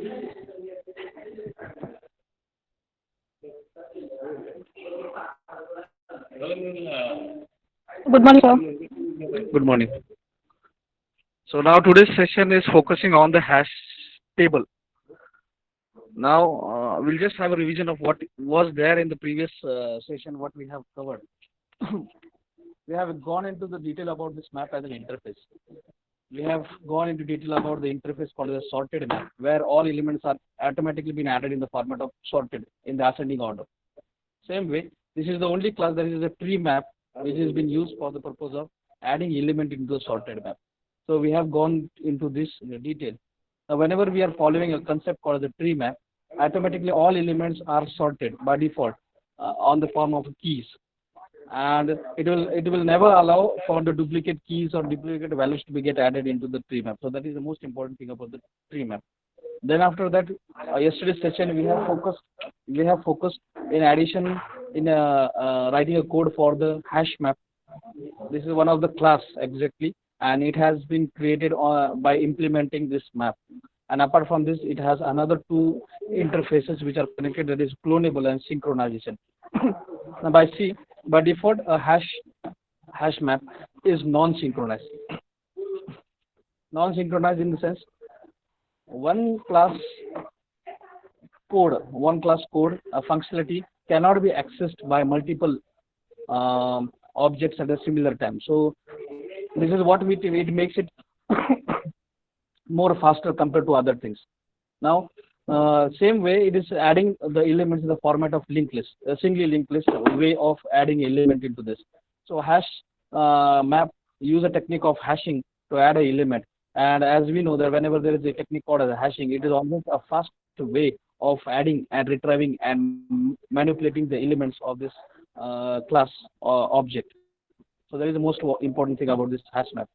Good morning, sir. Good morning. So now today's session is focusing on the hash table. Now we'll just have a revision of what was there in the previous session, what we have covered. We have gone into the detail about this map as an interface. We have gone into detail about the interface called as a sorted map, where all elements are automatically been added in the format of sorted in the ascending order. Same way, this is the only class that is a tree map which has been used for the purpose of adding element into the sorted map. So we have gone into this in detail. Now, whenever we are following a concept called the tree map, automatically all elements are sorted by default on the form of keys, and it will never allow for the duplicate keys or duplicate values to be get added into the tree map. So that is the most important thing about the tree map. Then after that, yesterday's session we have focused in addition in writing a code for the hash map. This is one of the class exactly, and it has been created by implementing this map. And apart from this, it has another two interfaces which are connected, that is clonable and synchronization. Now by default, a hash map is non-synchronized. Non-synchronized in the sense one class one class code, a functionality cannot be accessed by multiple objects at a similar time. So this is what it makes it more faster compared to other things. Now, same way it is adding the elements in the format of linked list, a singly linked list way of adding element into this. So hash map use a technique of hashing to add an element. And as we know that whenever there is a technique called as hashing, it is almost a fast way of adding and retrieving and manipulating the elements of this class object. So that is the most important thing about this hash map.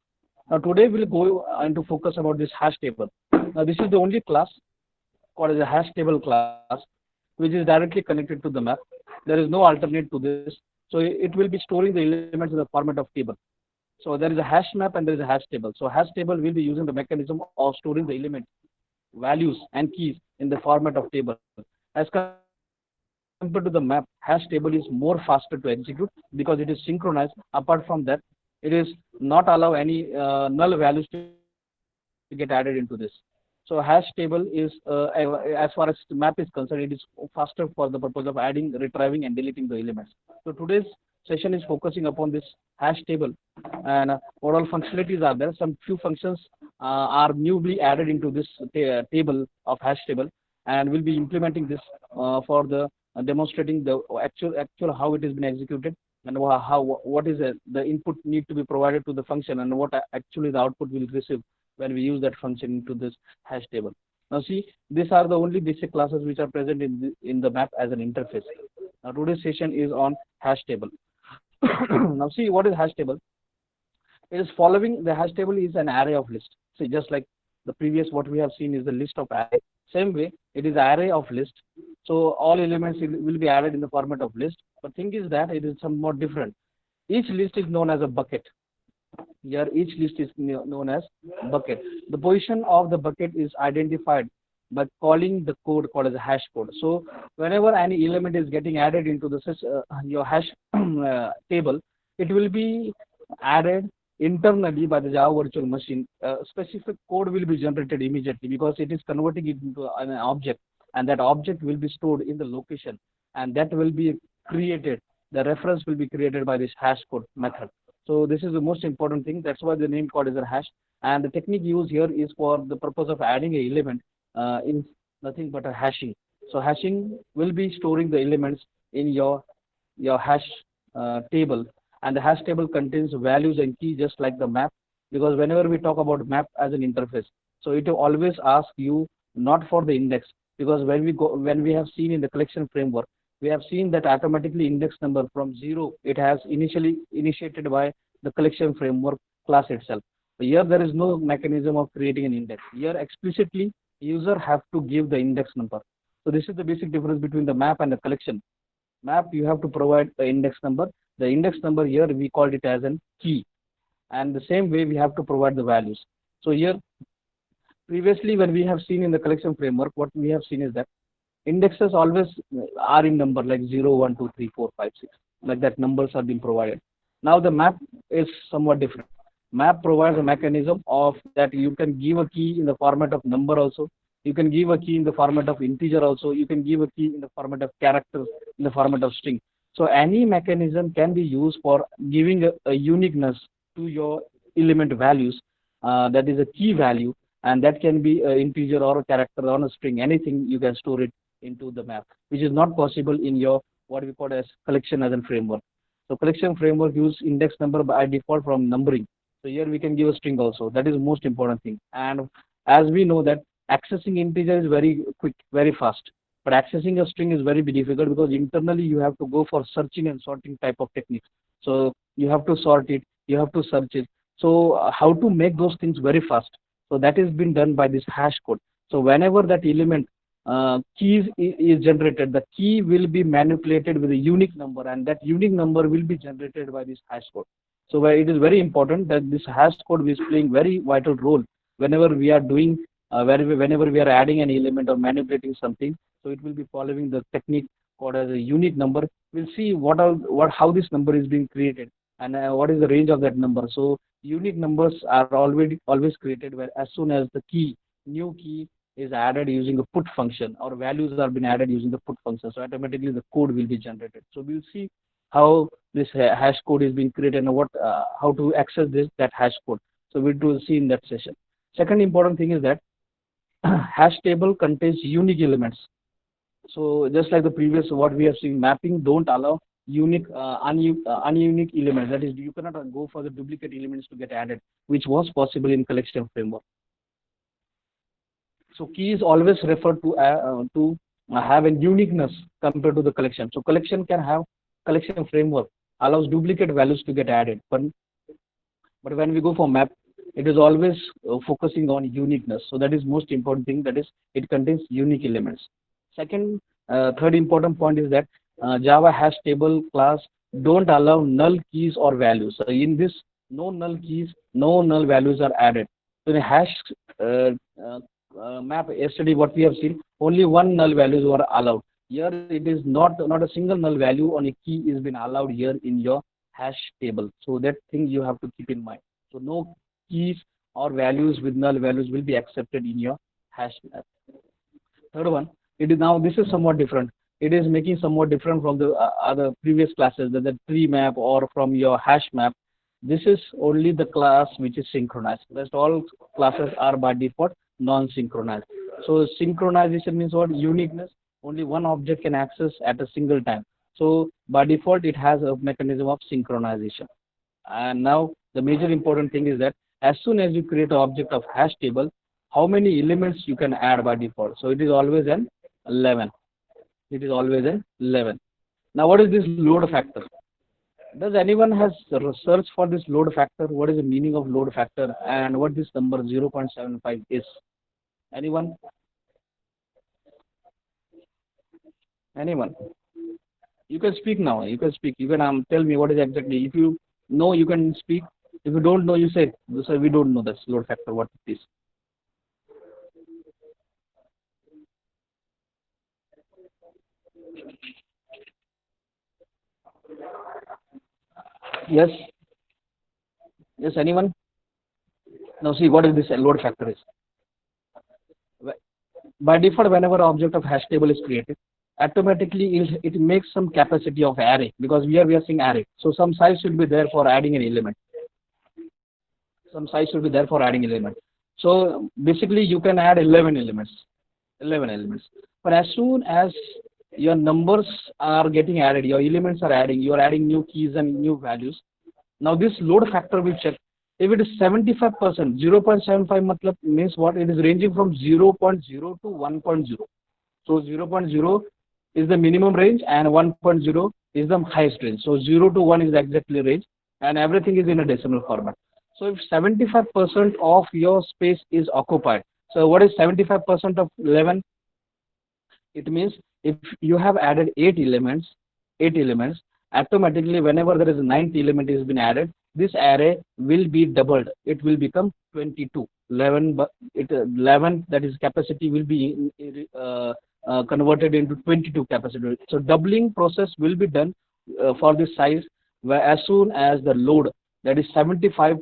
Now today we'll go into focus about this hash table. Now this is the only class called as a hash table class which is directly connected to the map. There is no alternate to this. So it will be storing the elements in the format of table. So there is a hash map and there is a hash table. So hash table will be using the mechanism of storing the element values and keys in the format of table. As compared to the map, hash table is more faster to execute because it is synchronized. Apart from that, it is not allow any null values to get added into this. So hash table is, as far as the map is concerned, it is faster for the purpose of adding, retrieving, and deleting the elements. So today's session is focusing upon this hash table, and what all functionalities are there. Some few functions are newly added into this table of hash table, and we'll be implementing this for the demonstrating the actual how it has been executed, and how what is the input need to be provided to the function, and what actually the output will receive when we use that function into this hash table. Now see, these are the only basic classes which are present in the map as an interface. Now today's session is on hash table. Now see, what is hash table? It is following the hash table is an array of list. See, just like the previous what we have seen is the list of array. Same way, it is array of list. So all elements will be added in the format of list. But thing is that it is somewhat different. Each list is known as a bucket. Here, each list is known as bucket. The position of the bucket is identified by calling the code called as a hash code. So whenever any element is getting added into the your hash table, it will be added internally by the Java virtual machine. Specific code will be generated immediately because it is converting it into an object, and that object will be stored in the location, and that will be created. The reference will be created by this hash code method. So this is the most important thing. That's why the name code is a hash. And the technique used here is for the purpose of adding an element in nothing but a hashing. So hashing will be storing the elements in your hash table, and the hash table contains values and key just like the map. Because whenever we talk about map as an interface, so it will always ask you not for the index, because when we have seen in the collection framework, we have seen that automatically index number from 0, it has initially initiated by the collection framework class itself. Here there is no mechanism of creating an index. Here explicitly user have to give the index number. So this is the basic difference between the map and the collection. Map, you have to provide the index number. The index number here we called it as an key, and the same way we have to provide the values. So here Previously, when we have seen in the collection framework, what we have seen is that indexes always are in number like 0, 1, 2, 3, 4, 5, 6. Like that, numbers are being provided. Now the map is somewhat different. Map provides a mechanism of that you can give a key in the format of number also. You can give a key in the format of integer also. You can give a key in the format of character, in the format of string. So any mechanism can be used for giving a uniqueness to your element values. That is a key value, and that can be an integer or a character or a string. Anything you can store it into the map, which is not possible in your what we call as collection as a framework. So collection framework use index number by default from numbering. So here we can give a string also. That is the most important thing. And as we know that accessing integer is very quick, very fast. But accessing a string is very difficult because internally you have to go for searching and sorting type of techniques. So you have to sort it, you have to search it. So how to make those things very fast? So that is been done by this hash code. So whenever that element keys is generated, the key will be manipulated with a unique number, and that unique number will be generated by this hash code. So it is very important that this hash code is playing very vital role whenever we are doing, whenever we are adding an element or manipulating something. So it will be following the technique called as a unique number. We'll see how this number is being created and what is the range of that number. So unique numbers are always created where as soon as the new key is added using a put function, or values are been added using the put function. So automatically the code will be generated. So we'll see how this hash code is being created and how to access that hash code. So we will see in that session. Second important thing is that hash table contains unique elements. So just like the previous what we have seen, mapping don't allow ununique elements. That is, you cannot go for the duplicate elements to get added, which was possible in collection framework. So keys always refer to have a uniqueness compared to the collection. So collection framework allows duplicate values to get added, but when we go for map, it is always focusing on uniqueness. So that is most important thing. That is, it contains unique elements. Third important point is that Java hash table class don't allow null keys or values. So in this, no null keys, no null values are added. So in a hash map, yesterday what we have seen, only one null values were allowed. Here it is not a single null value on a key is been allowed here in your hash table. So that thing you have to keep in mind. So no keys or values with null values will be accepted in your hash map. Third one, this is somewhat different. It is making somewhat different from the other previous classes, the tree map or from your hash map. This is only the class which is synchronized. Rest all classes are by default non-synchronized. So synchronization means what? Uniqueness. Only one object can access at a single time. So by default, it has a mechanism of synchronization. And now the major important thing is that as soon as you create an object of hash table, how many elements you can add by default? So it is always an 11. It is always an 11. Now what is this load factor? Does anyone has searched for this load factor? What is the meaning of load factor and what this number 0.75 is? Anyone? Anyone? You can speak now. You can speak. You can tell me what is exactly. If you know, you can speak. If you don't know, you say, we don't know this load factor, what it is. Yes? Yes, anyone? Now see what is this load factor is. By default, whenever object of hash table is created, automatically it makes some capacity of array, because we are seeing array. So some size should be there for adding an element. Some size should be there for adding element. So basically you can add 11 elements. But as soon as your numbers are getting added, your elements are adding, you are adding new keys and new values. Now this load factor will check. If it is 75%, 0.75 means what? It is ranging from 0.0 to 1.0. So 0.0 is the minimum range and 1.0 is the highest range. So 0 to 1 is exactly range, and everything is in a decimal format. So if 75% of your space is occupied, so what is 75% of 11? It means if you have added 8 elements, automatically whenever there is a 9th element is been added, this array will be doubled. It will become 22. 11, but 11, that is capacity, will be converted into 22 capacity. So doubling process will be done for this size, where as soon as the load, that is 75%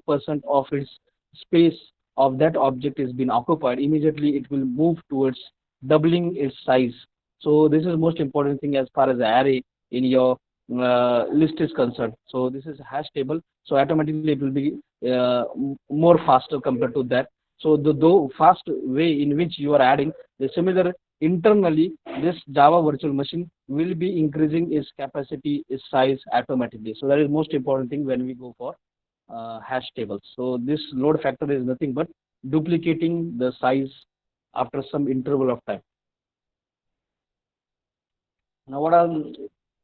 of its space of that object is been occupied, immediately it will move towards doubling its size. So this is most important thing as far as the array in your list is concerned. So this is hash table. So automatically it will be more faster compared to that. So the fast way in which you are adding the similar internally, this Java virtual machine will be increasing its capacity, its size automatically. So that is most important thing when we go for hash tables. So this load factor is nothing but duplicating the size after some interval of time. Now, what are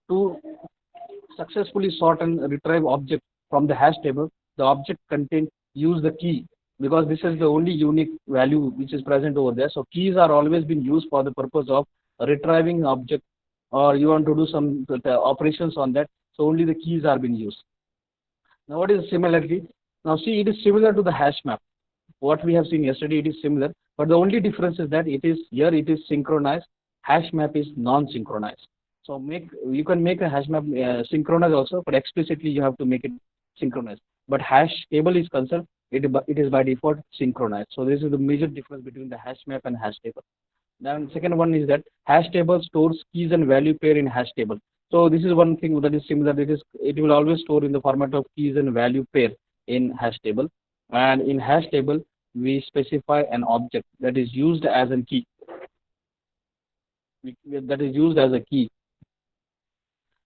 to successfully sort and retrieve object from the hash table? The object content use the key, because this is the only unique value which is present over there. So keys are always been used for the purpose of retrieving object, or you want to do some operations on that. So only the keys are being used. Now, what is similarity? Now, see, it is similar to the hash map. What we have seen yesterday, it is similar, but the only difference is that it is here it is synchronized. Hash map is non-synchronized. So you can make a hash map synchronized also, but explicitly you have to make it synchronized. But hash table is concerned, it is by default synchronized. So this is the major difference between the hash map and hash table. Then second one is that hash table stores keys and value pair in hash table. So this is one thing that is similar. It will always store in the format of keys and value pair in hash table. And in hash table, we specify an object that is used as a key. That is used as a key,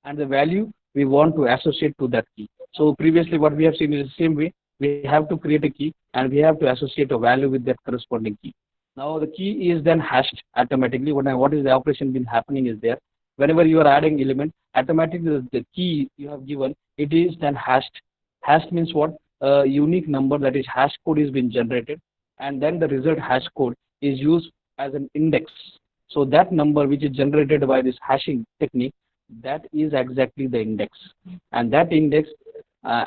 and the value we want to associate to that key. So previously, what we have seen is the same way. We have to create a key, and we have to associate a value with that corresponding key. Now the key is then hashed automatically. What is the operation been happening is there. Whenever you are adding element, automatically the key you have given, it is then hashed. Hashed means what? A unique number, that is hash code, is being generated, and then the result hash code is used as an index. So that number which is generated by this hashing technique, that is exactly the index, and that index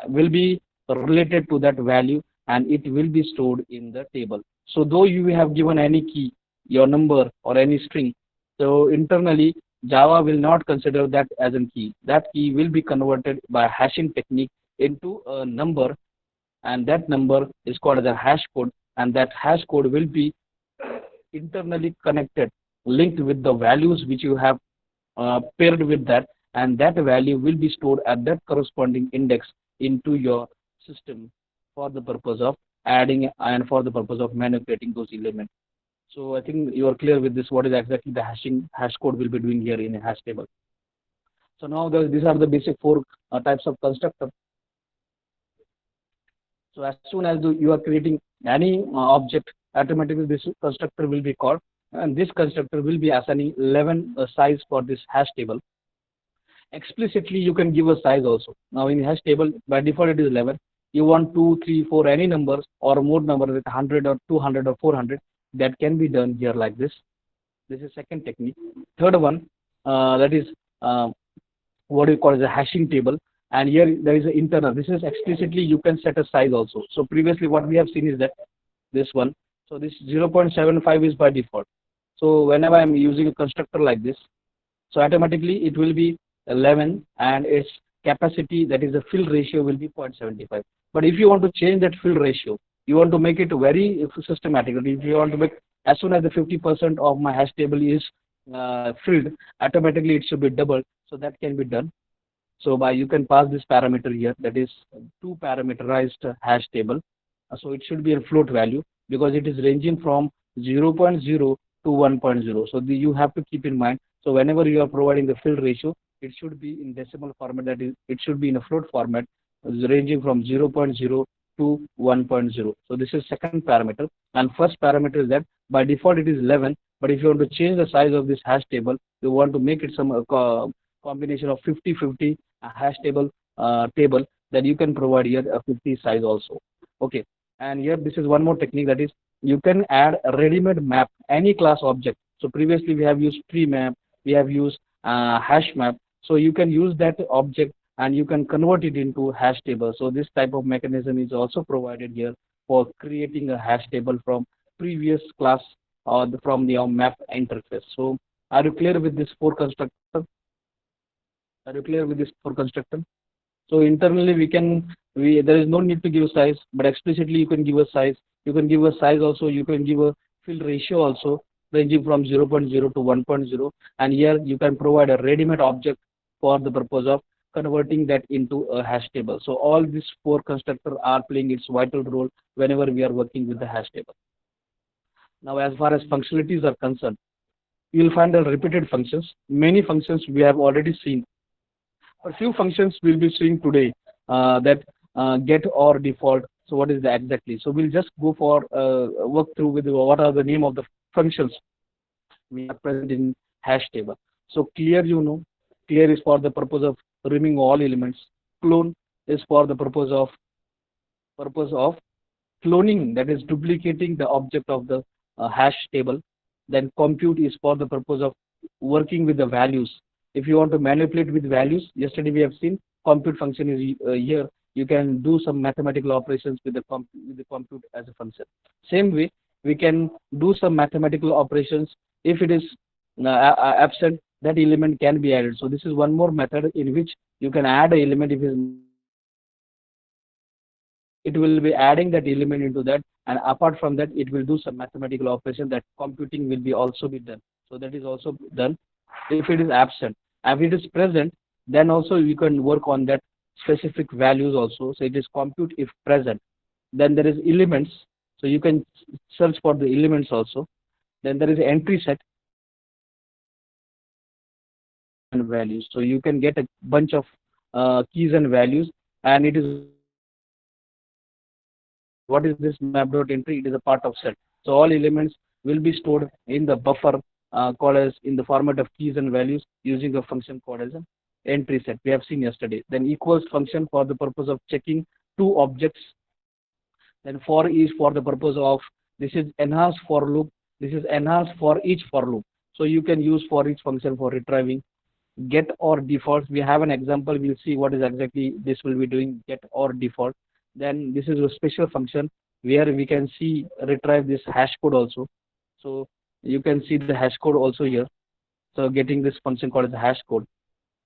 will be related to that value, and it will be stored in the table. So though you have given any key, your number or any string, so internally Java will not consider that as a key. That key will be converted by hashing technique into a number, and that number is called as a hash code, and that hash code will be internally connected, linked with the values which you have paired with that, and that value will be stored at that corresponding index into your system for the purpose of adding and for the purpose of manipulating those elements. So I think you are clear with this, what is exactly the hash code will be doing here in a hash table. So now these are the basic four types of constructor. So as soon as you are creating any object, automatically this constructor will be called, and this constructor will be assigning 11 size for this hash table. Explicitly you can give a size also. Now in hash table by default it is 11. You want 2, 3, 4, any numbers or more number with 100 or 200 or 400, that can be done here like this. This is second technique. Third one, that is what we call as a hashing table, and here there is an internal. This is explicitly you can set a size also. So previously what we have seen is that this one. So this 0.75 is by default. So whenever I'm using a constructor like this, so automatically it will be 11, and its capacity, that is the fill ratio, will be 0.75. But if you want to change that fill ratio, you want to make it very systematically. If you want to make, as soon as the 50% of my hash table is filled, automatically it should be doubled. So that can be done. So by you can pass this parameter here, that is 2 parameterized hash table. So it should be a float value, because it is ranging from 0.0 to 1.0. So you have to keep in mind. So whenever you are providing the fill ratio, it should be in decimal format, that is, it should be in a float format, ranging from 0.0 to 1.0. So this is second parameter. And first parameter is that by default it is 11, but if you want to change the size of this hash table, you want to make it some combination of 50-50 hash table, then you can provide here a 50 size also. Okay. And here this is one more technique, that is you can add a ready-made map, any class object. So previously we have used tree map, we have used hash map. So you can use that object and you can convert it into hash table. So this type of mechanism is also provided here for creating a hash table from previous class or from the map interface. So are you clear with this four constructor? Are you clear with this four constructor? So internally we there is no need to give size, but explicitly you can give a size. You can give a size also. You can give a fill ratio also, ranging from 0.0 to 1.0. And here you can provide a ready-made object for the purpose of converting that into a hash table. So all these four constructors are playing its vital role whenever we are working with the hash table. Now, as far as functionalities are concerned, you will find the repeated functions. Many functions we have already seen. A few functions we'll be seeing today that get or default. So what is the exactly? So we'll just go for work through with what are the name of the functions we are present in hash table. So clear, clear is for the purpose of removing all elements. Clone is for the purpose of cloning, that is duplicating the object of the hash table. Then compute is for the purpose of working with the values. If you want to manipulate with values, yesterday we have seen compute function is here. You can do some mathematical operations with the compute as a function. Same way, we can do some mathematical operations. If it is absent, that element can be added. So this is one more method in which you can add an element if it will be adding that element into that, and apart from that it will do some mathematical operation that computing will be also be done. So that is also done if it is absent. If it is present, then also you can work on that specific values also. So it is compute if present. Then there is elements, so you can search for the elements also. Then there is entry set and values, so you can get a bunch of keys and values, and it is what is this map.entry? It is a part of set. So all elements will be stored in the buffer called as in the format of keys and values using a function called as an entry set. We have seen yesterday. Then equals function for the purpose of checking two objects. Then for is for the purpose of this is enhanced for loop. This is enhanced for each for loop. So you can use for each function for retrieving. Get or default. We have an example. We'll see what is exactly this will be doing. Get or default. Then this is a special function where we can see retrieve this hash code also. So you can see the hash code also here. So getting this function called as hash code.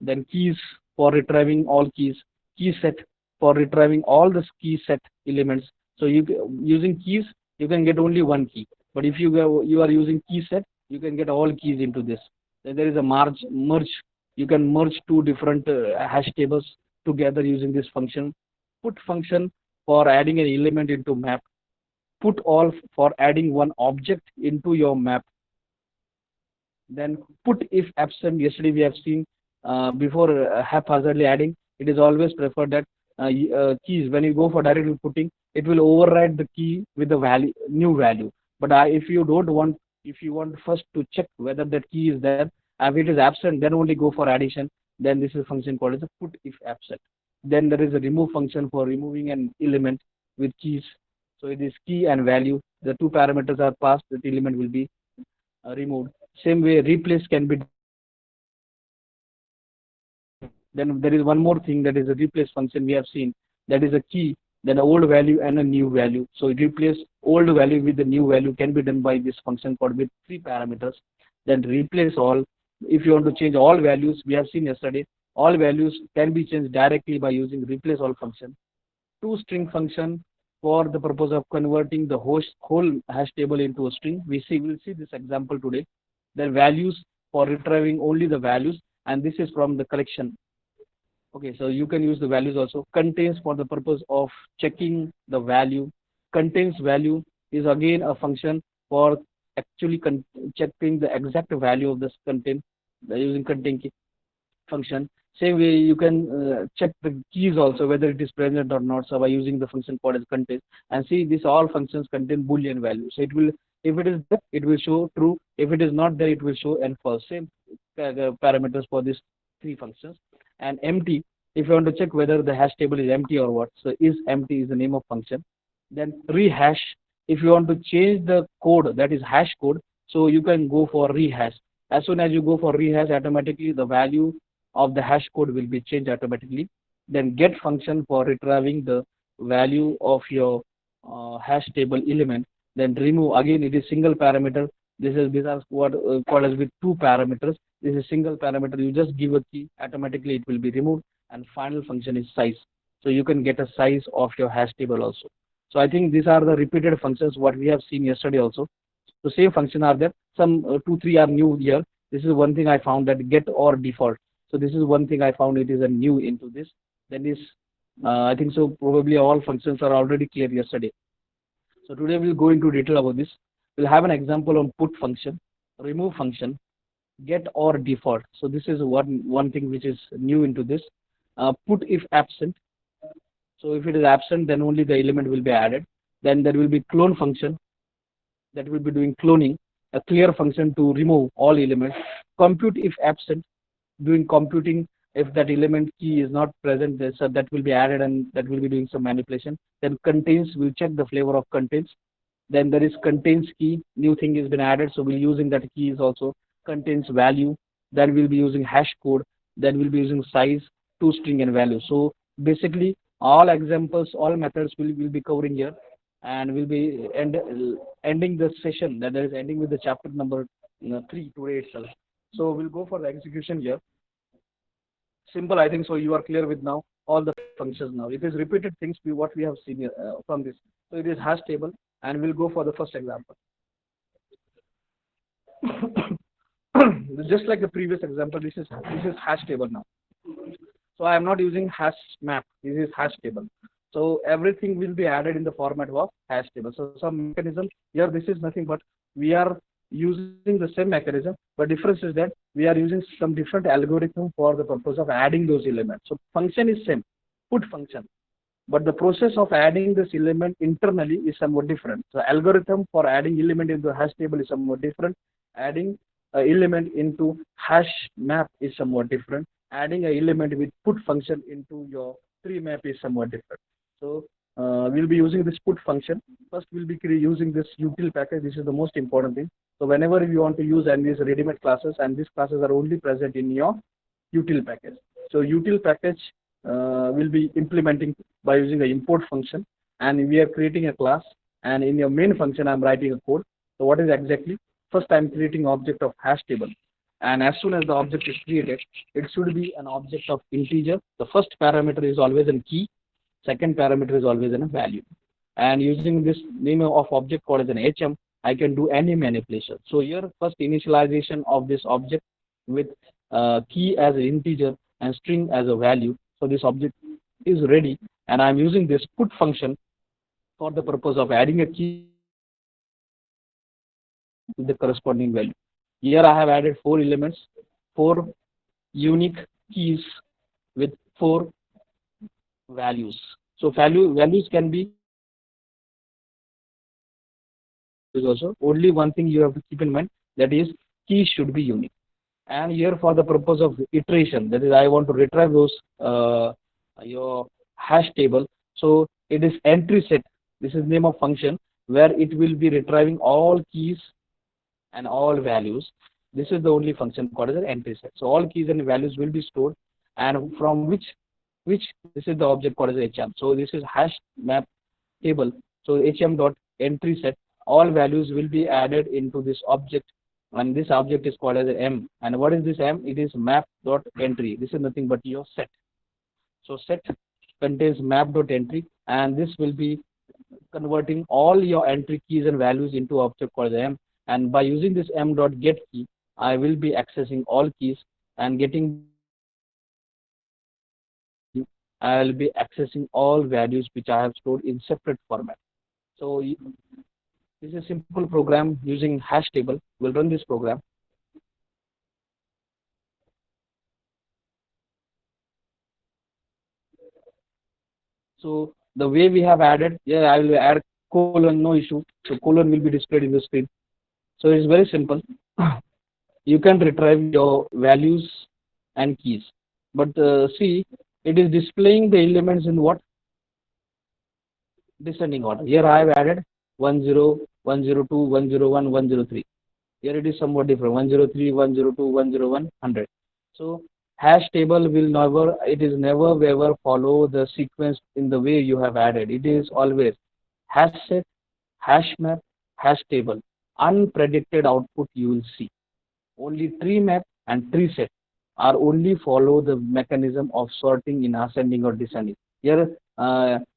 Then keys for retrieving all keys. Key set for retrieving all the key set elements. So using keys you can get only one key. But if you are using key set, you can get all keys into this. Then there is a merge. You can merge two different hash tables together using this function. Put function for adding an element into map. Put all for adding one object into your map. Then put if absent. Yesterday we have seen before haphazardly adding, it is always preferred that keys, when you go for directly putting, it will override the key with the value, new value. But if you don't want, if you want first to check whether that key is there, if it is absent, then only go for addition. Then this is a function called as a put if absent. Then there is a remove function for removing an element with keys. So it is key and value. The two parameters are passed, that element will be removed. Same way, replace can be. Then there is one more thing, that is a replace function we have seen. That is a key, then an old value and a new value. So replace old value with the new value can be done by this function called with three parameters. Then replace all. If you want to change all values, we have seen yesterday, all values can be changed directly by using replace all function. ToString function for the purpose of converting the whole hash table into a string. We'll see this example today. Then values for retrieving only the values, and this is from the collection. Okay, so you can use the values also. Contains for the purpose of checking the value. Contains value is again a function for actually checking the exact value of this content using contain key function. Same way you can check the keys also whether it is present or not. So by using the function called as contain, and see these all functions contain boolean values. So it will, if it is there, it will show true. If it is not there, it will show and false. Same parameters for these three functions. And empty, if you want to check whether the hash table is empty or what. So is empty is the name of function. Then rehash, if you want to change the code, that is hash code, so you can go for rehash. As soon as you go for rehash, automatically the value of the hash code will be changed automatically. Then get function for retrieving the value of your hash table element. Then remove, again it is single parameter. These are what called as with two parameters. This is single parameter. You just give a key, automatically it will be removed. And final function is size. So you can get a size of your hash table also. So I think these are the repeated functions what we have seen yesterday also. So same function are there. Some two, three are new here. This is one thing I found, that get or default. So this is one thing I found, it is a new into this. Then is I think so probably all functions are already clear yesterday. So today we'll go into detail about this. We'll have an example on put function, remove function, get or default. So this is one thing which is new into this. Put if absent. So if it is absent, then only the element will be added. Then there will be clone function that will be doing cloning. A clear function to remove all elements. Compute if absent, doing computing if that element key is not present, so that will be added and that will be doing some manipulation. Then contains, we'll check the flavor of contains. Then there is contains key, new thing has been added, so we'll using that key is also contains value. Then we'll be using hash code. Then we'll be using size, toString and value. So basically all examples, all methods will be covering here, and we'll be ending the session, that is ending with the chapter number 3 today itself. So we'll go for the execution here. Simple, I think so you are clear with now all the functions now. It is repeated things what we have seen here, from this. So it is hash table, and we'll go for the first example. Just like the previous example, this is hash table now. So I am not using hash map. This is hash table. So everything will be added in the format of hash table. So some mechanism here. This is nothing but we are using the same mechanism, but difference is that we are using some different algorithm for the purpose of adding those elements. So function is same, put function, but the process of adding this element internally is somewhat different. So algorithm for adding element into hash table is somewhat different. Adding element into hash map is somewhat different. Adding an element with put function into your tree map is somewhat different. So we'll be using this put function. First, we'll be using this util package. This is the most important thing. So whenever you want to use any of these ready-made classes, and these classes are only present in your util package. So util package will be implementing by using the import function, and we are creating a class, and in your main function I'm writing a code. So what is exactly? First I'm creating object of hash table, and as soon as the object is created, it should be an object of integer. The first parameter is always a key, second parameter is always a value, and using this name of object called as an HM, I can do any manipulation. So here first initialization of this object with key as an integer and string as a value. So this object is ready, and I'm using this put function for the purpose of adding a key with the corresponding value. Here I have added 4 elements, 4 unique keys with 4 values. So values can be also. Only one thing you have to keep in mind, that is keys should be unique. And here for the purpose of iteration, that is I want to retrieve those your hash table. So it is entry set. This is name of function where it will be retrieving all keys and all values. This is the only function called as an entry set. So all keys and values will be stored, and from which this is the object called as HM. So this is hash map table. So HM dot entry set, all values will be added into this object, and this object is called as an M. And what is this M? It is map dot entry. This is nothing but your set. So set contains map dot entry, and this will be converting all your entry keys and values into object called as M. And by using this M dot get key, I will be accessing all keys and getting. I will be accessing all values which I have stored in separate format. So this is a simple program using hash table. We'll run this program. So the way we have added, I will add colon, no issue. So colon will be displayed in the screen. So it's very simple. You can retrieve your values and keys. But see, it is displaying the elements in what? Descending order. Here I have added 10, 102, 101, 103. Here it is somewhat different. 103, 102, 101, 100. So Hash table will never, it is never ever follow the sequence in the way you have added. It is always hash set, hash map, hash table. Unpredicted output you will see. Only tree map and tree set are only follow the mechanism of sorting in ascending or descending. Here,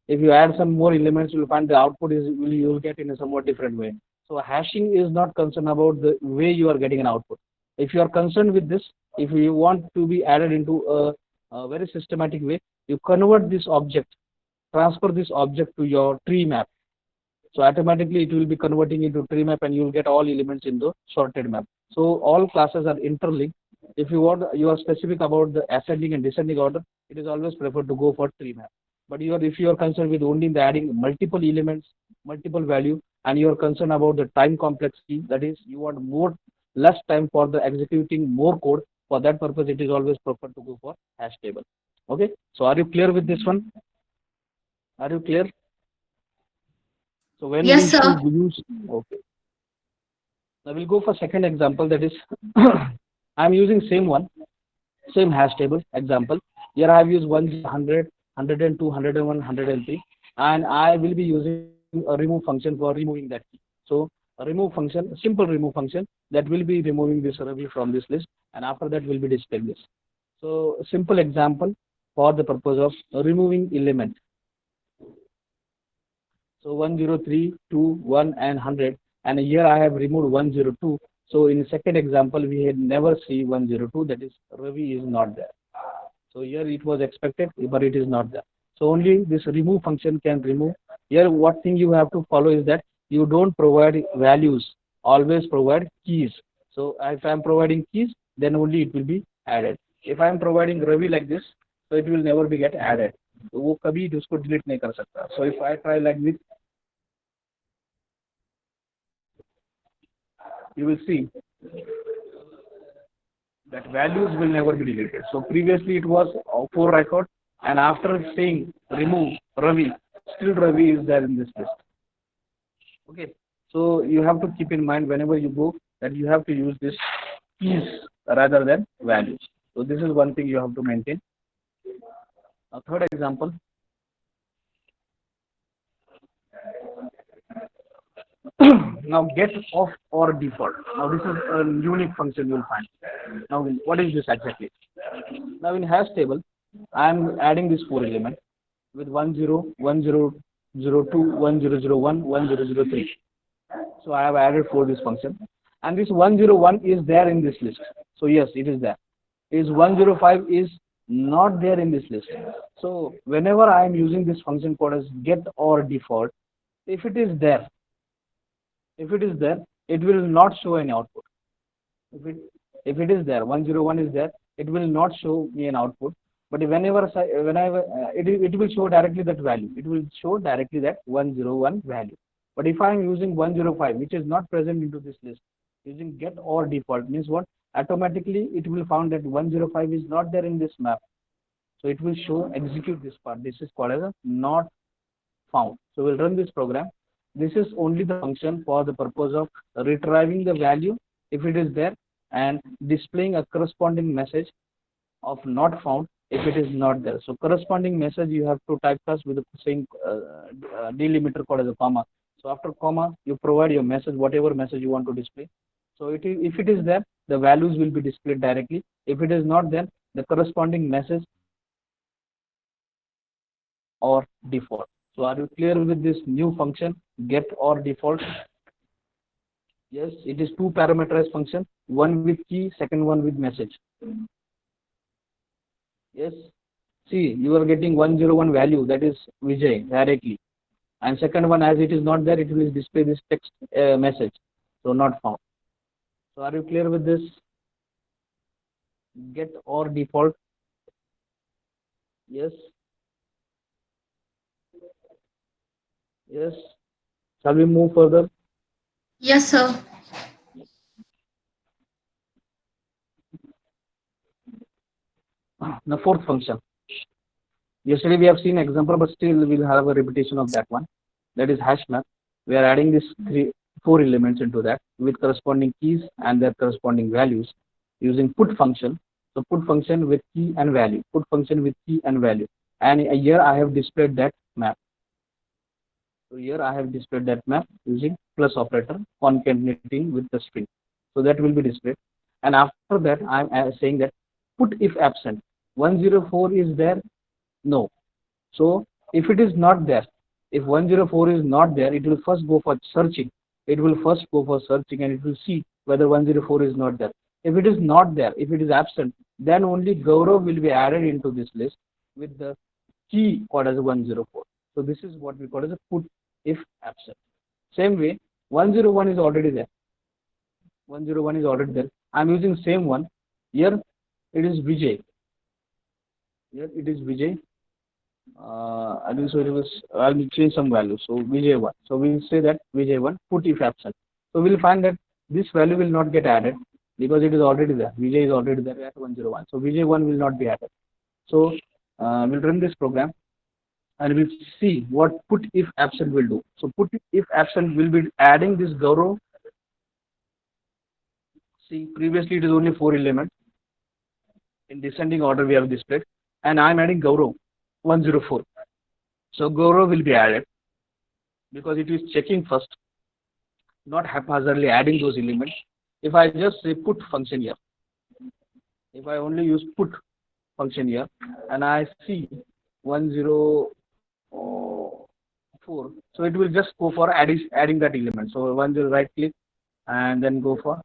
if you add some more elements, you will find the output is will you will get in a somewhat different way. So hashing is not concerned about the way you are getting an output. If you are concerned with this, if you want to be added into a very systematic way, you convert this object, transfer this object to your tree map. So automatically it will be converting into tree map and you will get all elements in the sorted map. So all classes are interlinked. If you want, you are specific about the ascending and descending order, it is always preferred to go for tree map. But if you are concerned with only the adding multiple elements, multiple value, and you are concerned about the time complexity, that is, you want more less time for the executing more code. For that purpose, it is always preferred to go for hash table. Okay. So are you clear with this one? Are you clear? So when we Yes, sir. should use, okay. Now we'll go for second example, that is, I'm using same one, same hash table example. Here I have used 100, 102, 101, 103, and I will be using a remove function for removing that key. So a remove function, simple remove function that will be removing this Ravi from this list, and after that will be displaying this. So simple example for the purpose of removing element. So 103, 2, 1, and 100. And here I have removed 102. So in second example, we had never see 102. That is, Ravi is not there. So here it was expected, but it is not there. So only this remove function can remove. Here what thing you have to follow is that you don't provide values. Always provide keys. So if I am providing keys, then only it will be added. If I am providing Ravi like this, so it will never be get added. तो वो कभी उसको delete नहीं कर सकता. So if I try like this, you will see that values will never be deleted. So previously it was 4 record, and after saying remove Ravi, still Ravi is there in this list. Okay. So you have to keep in mind whenever you go that you have to use this keys rather than values. So this is one thing you have to maintain. A third example. Now get off or default. Now this is a unique function you will find. Now what is this exactly? Now in hash table, I am adding this 4 element with 10, 1002, 1001, 1003. So I have added 4 this function, and this 101 is there in this list. So yes, it is there. Is 105 is not there in this list. So whenever I am using this function called as get or default, if it is there, it will not show any output. If it is there, 101 is there, it will not show me an output. But whenever it will show directly that value. It will show directly that 101 value. But if I am using 105, which is not present into this list, using get or default means what? Automatically it will found that 105 is not there in this map. So it will show execute this part. This is called as a not found. So we'll run this program. This is only the function for the purpose of retrieving the value if it is there and displaying a corresponding message of not found if it is not there. So corresponding message you have to typecast with the same delimiter called as a comma. So after comma, you provide your message, whatever message you want to display. So if it is there, the values will be displayed directly. If it is not there, the corresponding message or default. So are you clear with this new function, get or default? Yes, it is 2 parameterized function, one with key, second one with message. Yes, see, you are getting 101 value, that is Vijay directly. And second one, as it is not there, it will display this text message, so not found. So are you clear with this? Get or default? Yes. Yes. Shall we move further? Yes, sir. The fourth function. Yesterday we have seen example, but still we'll have a repetition of that one. That is hash map. We are adding these 4 elements into that with corresponding keys and their corresponding values using put function. So put function with key and value, put function with key and value. And here I have displayed that map. So here I have displayed that map using plus operator concatenating with the string. So that will be displayed. And after that, I am saying that put if absent. 104 is there? No. So if it is not there, if 104 is not there, it will first go for searching. It will first go for searching and it will see whether 104 is not there. If it is not there, if it is absent, then only Gaurav will be added into this list with the key called as 104. So this is what we call as a put if absent. Same way, 101 is already there. 101 is already there. I'm using same one. Here it is Vijay. Here it is Vijay. I will so it was I will change some value. So Vijay1. So we will say that Vijay1 put if absent. So we will find that this value will not get added because it is already there. Vijay is already there at 101. So Vijay1 will not be added. So we'll run this program and we'll see what put if absent will do. So put if absent will be adding this Gaurav. See, previously it is only 4 elements. In descending order we have displayed, and I am adding Gaurav 104. So Gaurav will be added because it is checking first, not haphazardly adding those elements. If I just say put function here, if I only use put function here and I see 104, so it will just go for adding that element. So 10 right click and then go for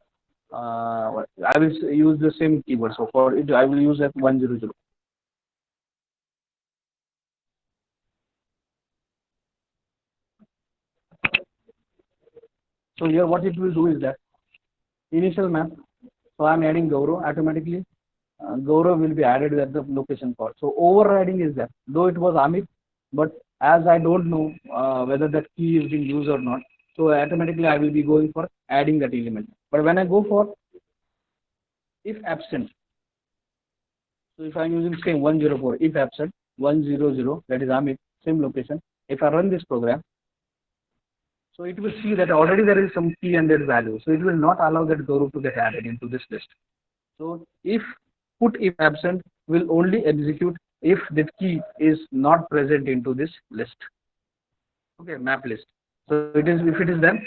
I will use the same keyword. So for it I will use that 100. So here what it will do is that initial map. So I'm adding Gaurav automatically. Gaurav will be added at the location call. So overriding is there. Though it was Amit, but as I don't know whether that key is being used or not, so automatically I will be going for adding that element. But when I go for if absent, so if I'm using same 104, if absent 100, that is Amit, same location. If I run this program, so it will see that already there is some key and that value. So it will not allow that Gaurav to get added into this list. So if put if absent will only execute if that key is not present into this list. Okay, map list. So it is if it is there,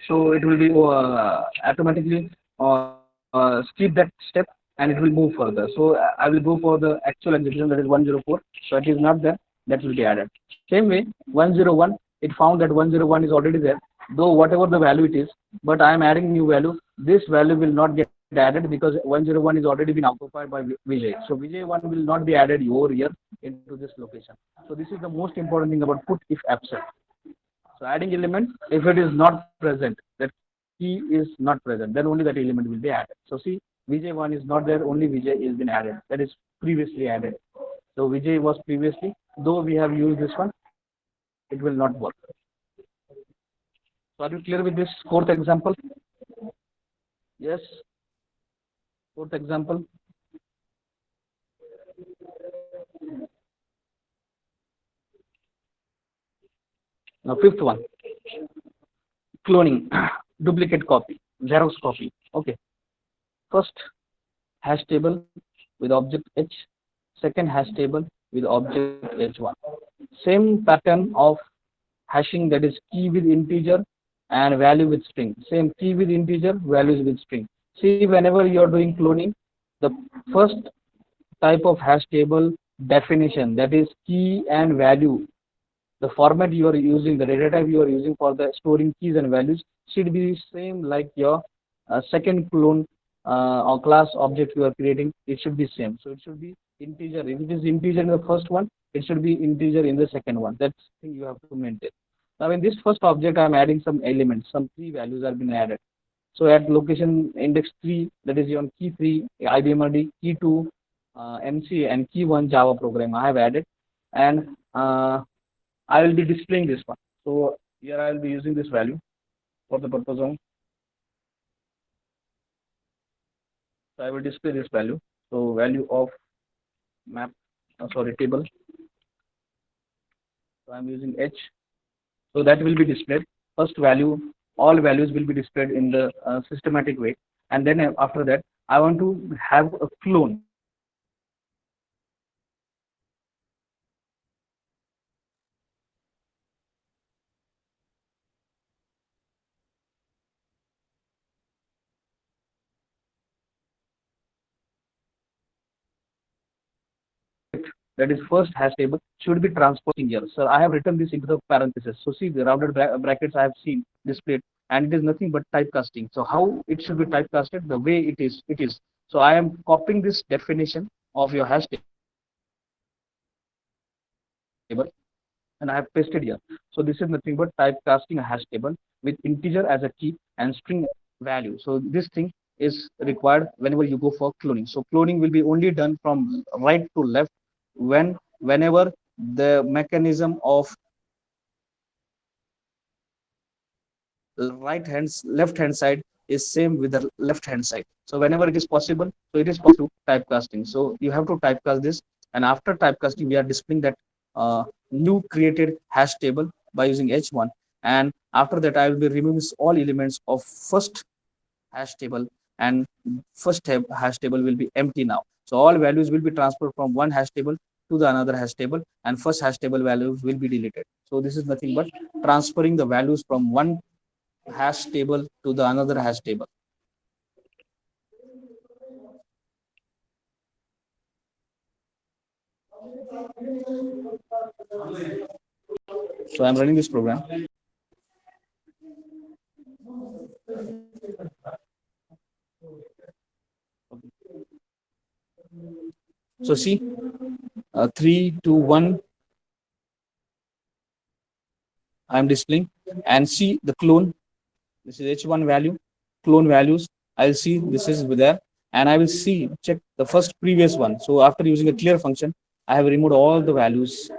so it will be automatically skip that step and it will move further. So I will go for the actual execution, that is 104. So it is not there, that will be added. Same way 101, it found that 101 is already there, though whatever the value it is, but I am adding new value. This value will not get added because 101 is already been occupied by Vijay. So Vijay1 will not be added over here into this location. So this is the most important thing about put if absent. So adding element, if it is not present, that key is not present, then only that element will be added. So see, Vijay1 is not there, only Vijay is been added. That is previously added. So Vijay was previously, though we have used this one, it will not work. So are you clear with this fourth example? Yes. Fourth example. Now fifth one, cloning, duplicate copy, Xerox copy. Okay. First hash table with object H, second hash table with object H1. Same pattern of hashing, that is key with integer and value with string. Same key with integer, values with string. See, whenever you are doing cloning, the first type of hash table definition, that is key and value, the format you are using, the data type you are using for the storing keys and values should be same like your second clone or class object you are creating. It should be same. So it should be integer. If it is integer in the first one, it should be integer in the second one. That's the thing you have to maintain. Now in this first object, I am adding some elements. Some 3 values have been added. So at location index 3, that is your key 3, IBMRD, key 2, MC, and key 1 Java program I have added. And I will be displaying this one. So here I will be using this value for the purpose of. So I will display this value. So value of map, table. So I'm using H. So that will be displayed. First value, all values will be displayed in the systematic way. And then after that, I want to have a clone. that is first hash table, should be transposing here. So I have written this into the parentheses. So see the rounded brackets I have seen displayed, and it is nothing but typecasting. So how it should be typecasted, the way it is, it is. So I am copying this definition of your hash table and I have pasted here. So this is nothing but typecasting a hash table with integer as a key and string value. So this thing is required whenever you go for cloning. So cloning will be only done from right to left whenever the mechanism of left hand side is same with the left hand side. So whenever it is possible, so it is possible to typecasting. So you have to typecast this, and after typecasting, we are displaying that new created hash table by using h1. And after that, I will be removing all elements of first hash table, and first hash table will be empty now. So all values will be transferred from one hash table to the another hash table, and first hash table values will be deleted. So this is nothing but transferring the values from one hash table to the another hash table. So I'm running this program. So see, 3, 2, 1, I'm displaying, and see the clone. This is h1 value, clone values. I'll see this is there, and I will see check the first previous one. So after using a clear function, I have removed all the values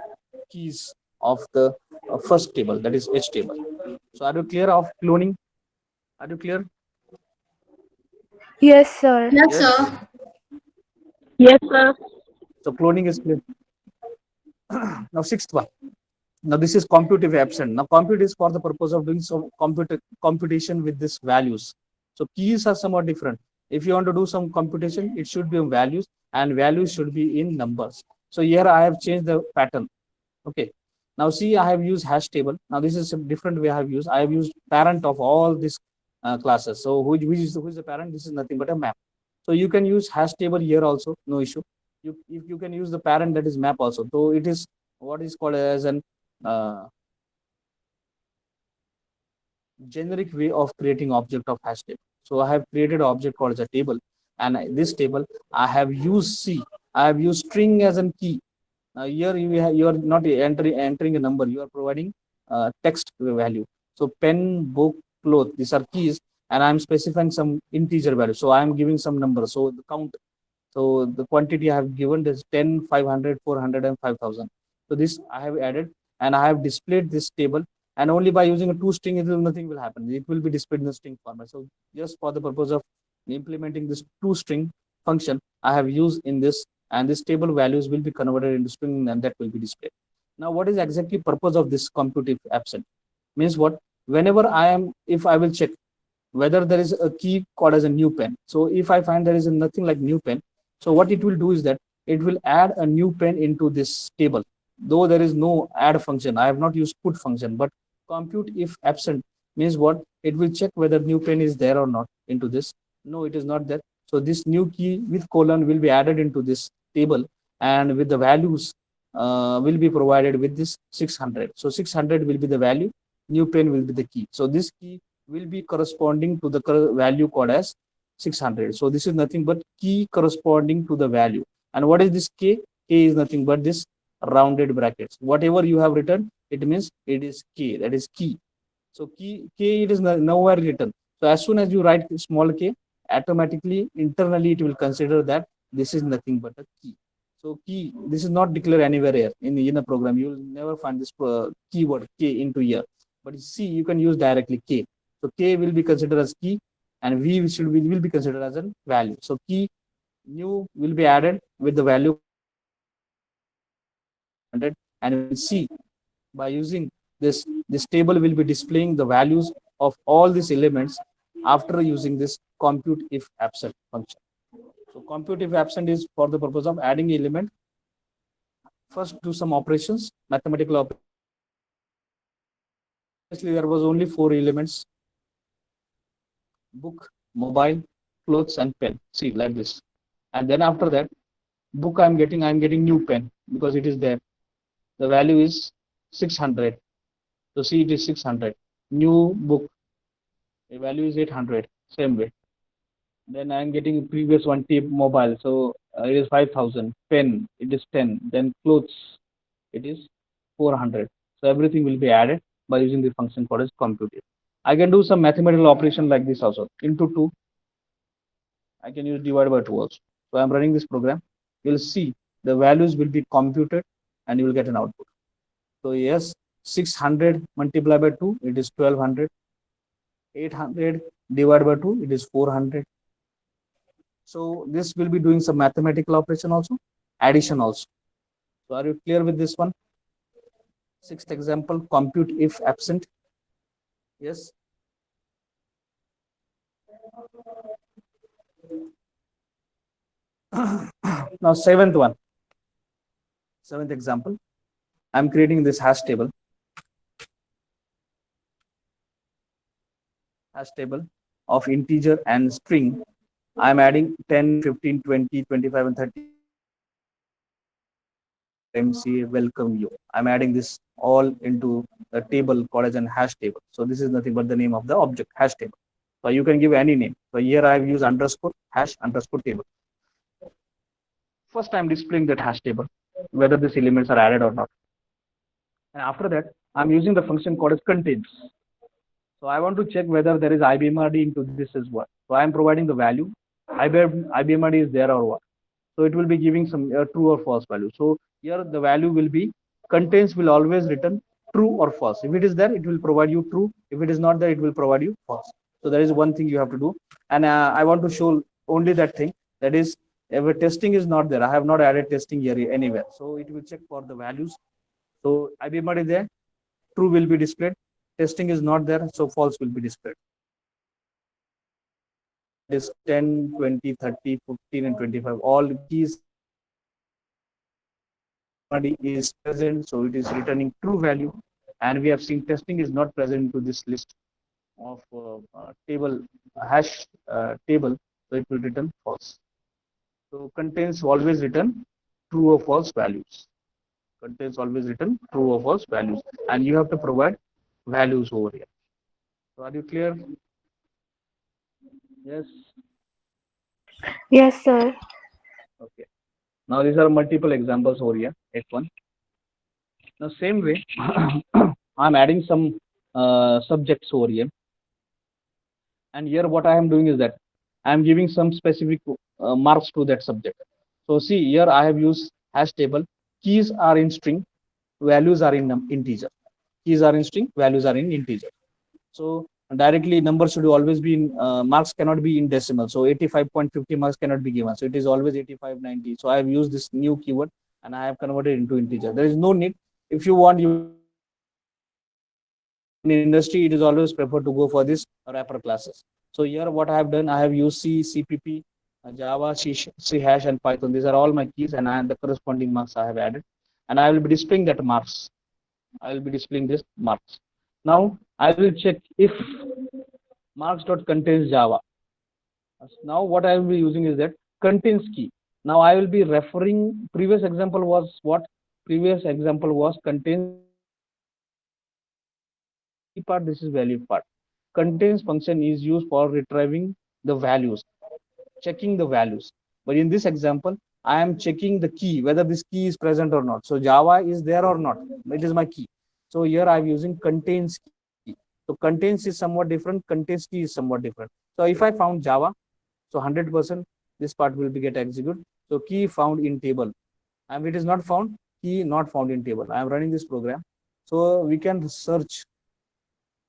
keys of the first table, that is h table. So are you clear of cloning? Are you clear? Yes, sir. Yes, Yes. sir. Yes, sir. So cloning is clear. Now sixth one. Now this is computive absent. Now compute is for the purpose of doing some computation with these values. So keys are somewhat different. If you want to do some computation, it should be in values, and values should be in numbers. So here I have changed the pattern. Okay. Now see, I have used hash table. Now this is a different way I have used. I have used parent of all these classes. So who is the parent? This is nothing but a map. So you can use hash table here also, no issue. You can use the parent, that is map also. So it is what is called as an uh, generic way of creating object of hash table. So I have created an object called as a table, and this table I have used C. I have used string as a key. Now here you are not entering a number. You are providing text value. So pen, book, cloth. These are keys, and I am specifying some integer value. So I am giving some number. So the count. So the quantity I have given is 10, 500, 400, and 5,000. So this I have added, and I have displayed this table, and only by using a toString, nothing will happen. It will be displayed in the string format. So just for the purpose of implementing this toString function, I have used in this, and this table values will be converted into string, and that will be displayed. Now, what is exactly purpose of this computive absent? Means what? Whenever if I will check whether there is a key called as a new pen. So if I find there is nothing like new pen, so what it will do is that it will add a new pen into this table. Though there is no add function, I have not used put function, but compute if absent means what? It will check whether new pen is there or not into this. No, it is not there. So this new key with colon will be added into this table, and with the values will be provided with this 600. So 600 will be the value, new pen will be the key. So this key will be corresponding to the value called as 600. So this is nothing but key corresponding to the value. And what is this k? K is nothing but this rounded brackets. Whatever you have written, it means it is k, that is key. So k it is nowhere written. So as soon as you write small k, automatically internally it will consider that this is nothing but a key. So key, this is not declared anywhere here in a program. You will never find this keyword k into here. But see, you can use directly k. So k will be considered as key, and v will be considered as a value. So key new will be added with the value, and we'll see by using this table will be displaying the values of all these elements after using this compute if absent function. So compute if absent is for the purpose of adding element. First do some operations, mathematical operations. There was only 4 elements: book, mobile, clothes, and pen. See, like this. And then after that, book I'm getting new pen. because it is there. The value is 600. So see, it is 600. New book, the value is 800. Same way. Then I am getting previous one tip mobile. So it is 5,000. Pen, it is 10. Then clothes, it is 400. So everything will be added by using the function called as compute. I can do some mathematical operation like this also. Into 2, I can use divide by 2 also. So I'm running this program. You'll see the values will be computed and you will get an output. So yes, 600 multiplied by 2, it is 1200. 800 divided by 2, it is 400. So this will be doing some mathematical operation also, addition also. So are you clear with this one? Sixth example, compute if absent. Yes. Now seventh example, I'm creating this hash table of integer and string. I'm adding 10, 15, 20, 25, and 30. MC welcome you. I'm adding this all into a table called as an hash table. So this is nothing but the name of the object, hash table. So you can give any name. So here I've used underscore hash underscore table. First I'm displaying that hash table, whether these elements are added or not. And after that, I'm using the function called as contains. So I want to check whether there is IBMRD into this as well. So I am providing the value. IBMRD is there or what. So it will be giving some true or false value. So here the value will be contains will always return true or false. If it is there, it will provide you true. If it is not there, it will provide you false. So there is one thing you have to do. And I want to show only that thing. That is, if testing is not there, I have not added testing here anywhere. So it will check for the values. So IBMRD is there, true will be displayed. Testing is not there, so false will be displayed. Is 10, 20, 30, 15, and 25. All keys is present, so it is returning true value. And we have seen testing is not present to this list of table hash table, so it will return false. So contains always return true or false values. Contains always return true or false values, and you have to provide values over here. So are you clear? Yes. Yes, sir. Okay. Now these are multiple examples over here. F1. Now same way, I'm adding some subjects over here. And here what I am doing is that I am giving some specific marks to that subject. So see here I have used hash table. Keys are in string, values are in integer. Keys are in string, values are in integer. So directly numbers should always be in marks cannot be in decimal. So 85.50 marks cannot be given. So it is always 85.90. So I have used this new keyword and I have converted into integer. There is no need. If you want, you in industry, it is always preferred to go for this wrapper classes. So here what I have done, I have used C, CPP, Java, C hash, and Python. These are all my keys, and the corresponding marks I have added. And I will be displaying that marks. I will be displaying this marks. Now I will check if marks.contains Java. Now what I will be using is that contains key. Now I will be referring, previous example was what? Previous example was contains part, this is value part. Contains function is used for retrieving the values, checking the values. But in this example, I am checking the key, whether this key is present or not. So Java is there or not. It is my key. So here I am using contains key. So contains is somewhat different. Contains key is somewhat different. So if I found Java, so 100% this part will be get executed. So key found in table. And if it is not found, key not found in table. I am running this program. So we can search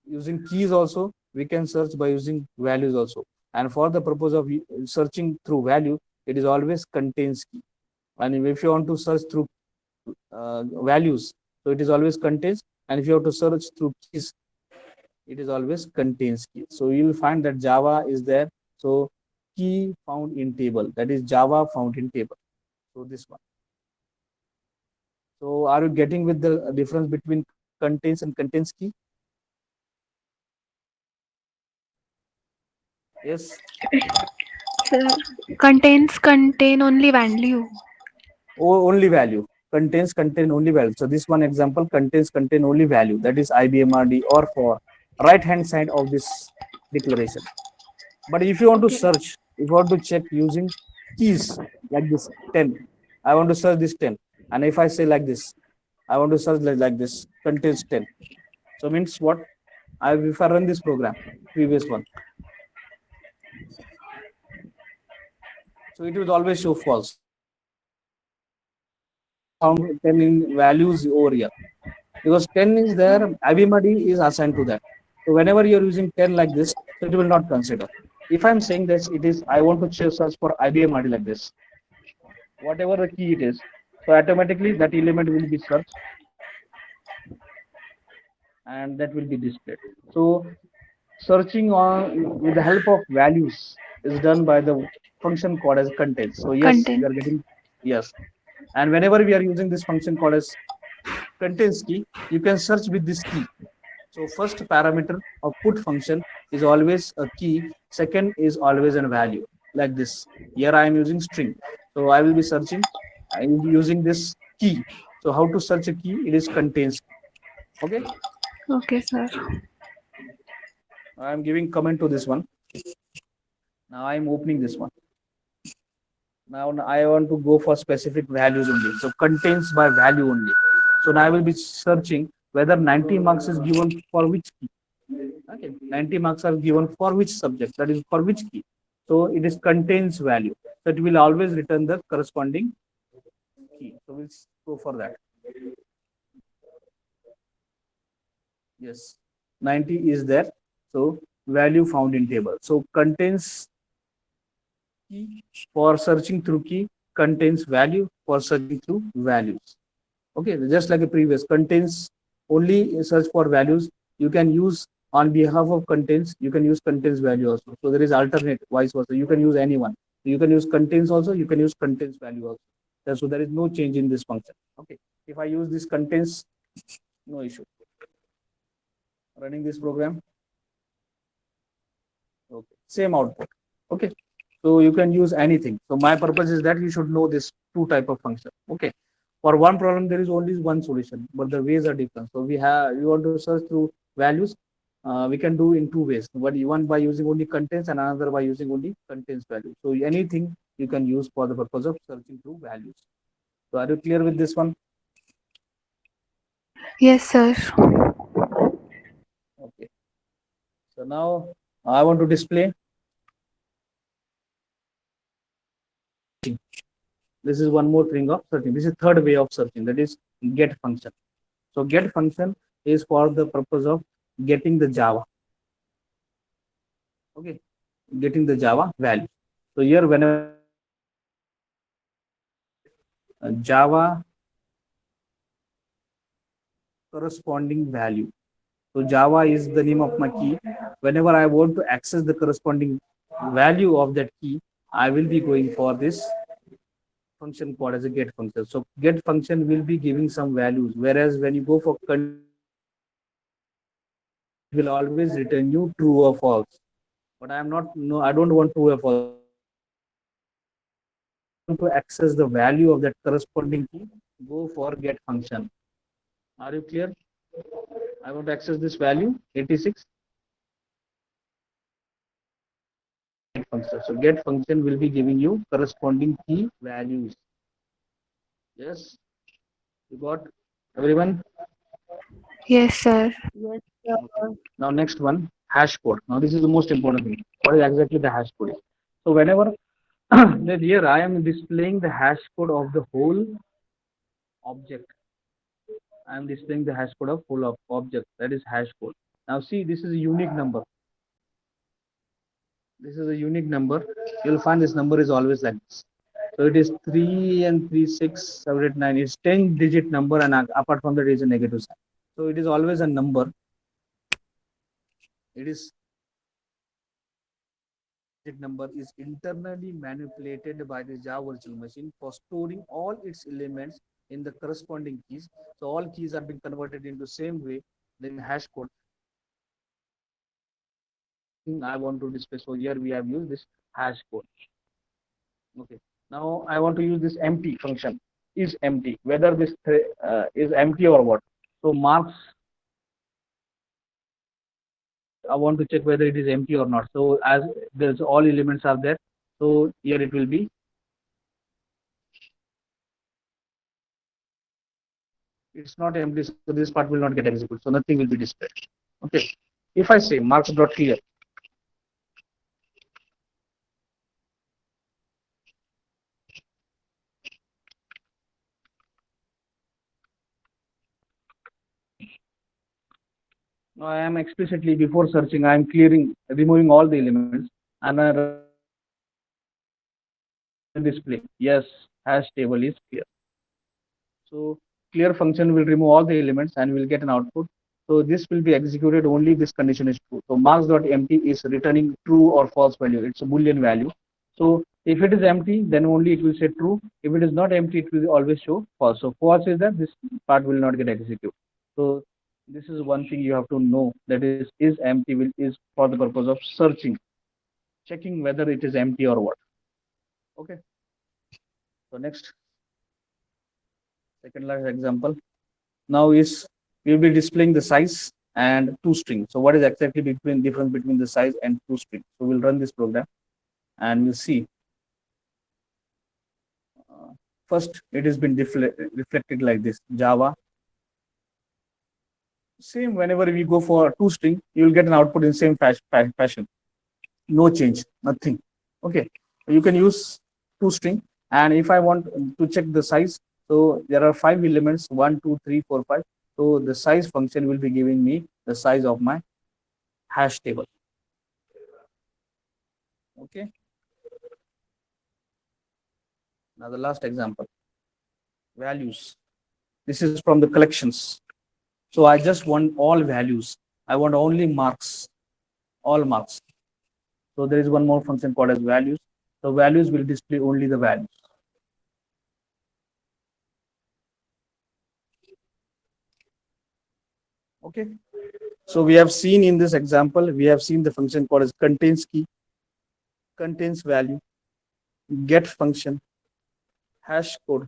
using keys also. We can search by using values also. And for the purpose of searching through value, it is always contains key. And if you want to search through values, so it is always contains. And if you have to search through keys, it is always contains key. So you will find that Java is there. So key found in table, that is Java found in table. So this one. So are you getting with the difference between contains and contains key? Yes. Sir, contain only value. Only value. contain only value. So this one example contain only value, that is IBMRD or for right hand side of this declaration. But if you want to Okay. search, if you want to check using keys like this 10, I want to search this 10. And if I say like this, I want to search like this, contains 10. So means what? If I run this program, previous one, so it will always show false. Found 10 in values over here because 10 is there, IBMRD is assigned to that. So whenever you're using 10 like this, so it will not consider. If I'm saying this, it is I want to search for IBMRD like this, whatever the key it is. So automatically that element will be searched and that will be displayed. So searching on with the help of values is done by the function called as contains. So yes, we Content. are getting yes. And whenever we are using this function called as contains key, you can search with this key. So first parameter of put function is always a key. Second is always a value like this. Here I am using string. So I will be searching. I will be using this key. So how to search a key? It is contains. Okay. Okay, sir. I am giving comment to this one. Now I am opening this one. Now I want to go for specific values only. So contains by value only. So now I will be searching whether 90 marks is given for which key. Okay, 90 marks are given for which subject, that is for which key. So it is contains value. So it will always return the corresponding key. So we'll go for that. Yes, 90 is there. So value found in table. So contains key for searching through key, contains value for searching through values. Okay, just like a previous contains only search for values. You can use on behalf of contains, you can use contains value also. So there is alternate vice versa. You can use anyone. You can use contains also, you can use contains value also. So there is no change in this function. Okay. If I use this contains, no issue. Running this program. Okay. Same output. Okay. So you can use anything. So my purpose is that you should know this two type of function. Okay. For one problem, there is only one solution, but the ways are different. So we want to search through values. We can do in two ways. One by using only contains and another by using only contains value. So anything you can use for the purpose of searching through values. So are you clear with this one? Yes, sir. Okay. So now I want to display. This is one more thing of searching. This is third way of searching. That is get function. So get function is for the purpose of getting the Java. Okay, getting the Java value. So here whenever Java corresponding value. So Java is the name of my key. Whenever I want to access the corresponding value of that key, I will be going for this function called as a get function. So get function will be giving some values, whereas when you go for it will always return you true or false. But I am not no, I don't want true or false. To access the value of that corresponding key, go for get function. Are you clear? I want to access this value 86 function. So get function will be giving you corresponding key values. Yes, you got everyone. Yes, sir. Yes, Okay. Now next one, hash code. Now this is the most important thing. What is exactly the hash code? So whenever that here I am displaying the hash code of the whole object. I am displaying the hash code of whole of object. That is hash code. Now see, this is a unique number. This is a unique number. You'll find this number is always like this. So it is 3 and 3, 6, 7, 8, 9. It's 10-digit number, and apart from that is a negative sign. So it is always a number. It is digit number is internally manipulated by the Java virtual machine for storing all its elements in the corresponding keys. So all keys are being converted into same way in hash code. I want to display. So here we have used this hash code. Okay. Now I want to use this empty function. is empty, whether this is empty or what. So marks, I want to check whether it is empty or not. So as there's all elements are there, so here it will be, it's not empty, so this part will not get executed. So nothing will be displayed. Okay. If I say marks dot clear, now I am explicitly before searching, I am clearing, removing all the elements, and I display yes, hash table is clear. So clear function will remove all the elements and will get an output. So this will be executed only if this condition is true. So marks.empty is returning true or false value. It's a Boolean value. So if it is empty, then only it will say true. If it is not empty, it will always show false. So false is that this part will not get executed. So this is one thing you have to know, that is empty will is for the purpose of searching, checking whether it is empty or what. Okay. So next, second last example. Now is we will be displaying the size and toString. So what is exactly between difference between the size and toString? So we'll run this program and we'll see. First, it has been reflected like this: Java. Same, whenever we go for toString, you will get an output in same fashion. No change, nothing. Okay, you can use toString, and if I want to check the size, so there are 5 elements: 1, 2, 3, 4, 5. So the size function will be giving me the size of my hash table. Okay. Now the last example, values. This is from the collections. So I just want all values. I want only marks, all marks. So there is one more function called as values. So values will display only the values. Okay. So we have seen in this example, we have seen the function called as contains key, contains value, get function, hash code,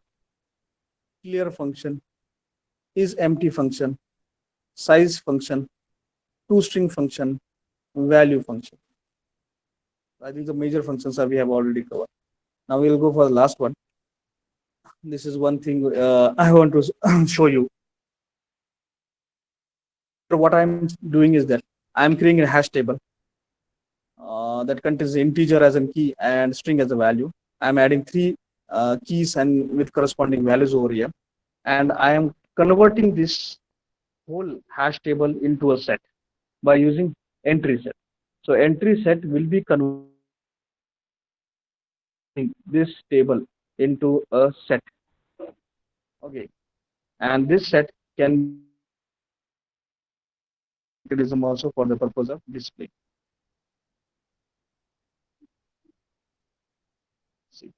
clear function, is empty function, size function, toString function, value function. I think the major functions that we have already covered. Now we'll go for the last one. This is one thing I want to show you. So what I'm doing is that I'm creating a hash table that contains integer as a key and string as a value. I'm adding 3 keys and with corresponding values over here, and I am converting this whole hash table into a set by using entry set. So entry set will be converting this table into a set. Okay, and this set can mechanism also for the purpose of display. See,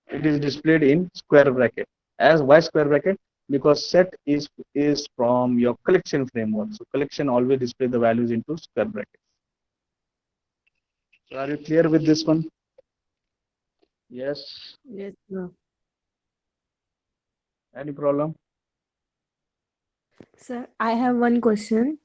it is displayed in square bracket. As why square bracket? Because set is from your collection framework. So collection always display the values into square bracket. So are you clear with this one? Yes. Yes, sir. Any problem? Sir, I have one question.